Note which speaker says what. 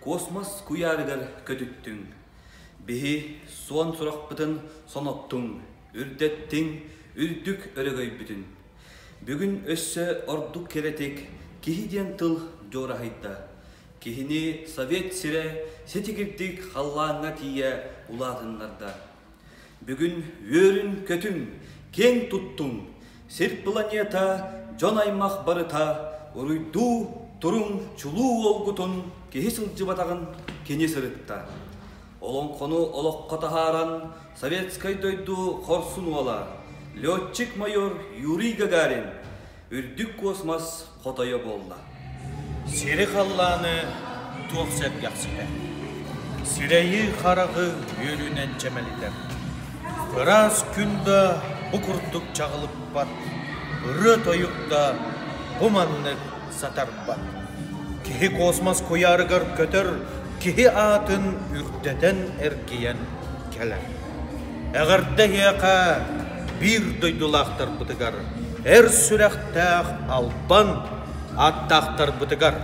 Speaker 1: космос куярыгар көтүттүң. Бихи суан сурак бытын соноттуң, үрдеттиң, үрдүк өрөгөй бүтүн. Бүгүн өссө ордук керетек, кихиден тыл жорахайда. Кихини совет сире сетигирдик халлаңа тие улағынларда. Бүгүн өрүн көтүң, кең туттуң, сир планета жон аймақ барыта, уруйду туруң чулуу олгутун кихи сылжыбатагын кене сырытта. Олонкону олокко тахаран советской дойду хорсун ола, летчик майор Юрий Гагарин, үрдүк космос котойо болла.
Speaker 2: Сири халланы туоксеп яксыпе. Сирейи харагы өрүнен чемелилер. Біраз күнда букуртук чагылып бат, ыры тоюкта буманны сатар бат. Кихи космос куярыгар көтөр, кихи атын үрдетен эркиен келер. Эгерде яка бир дойдулактар бутыгар, эр сүрәхтәх албан аттақтар бутыгар.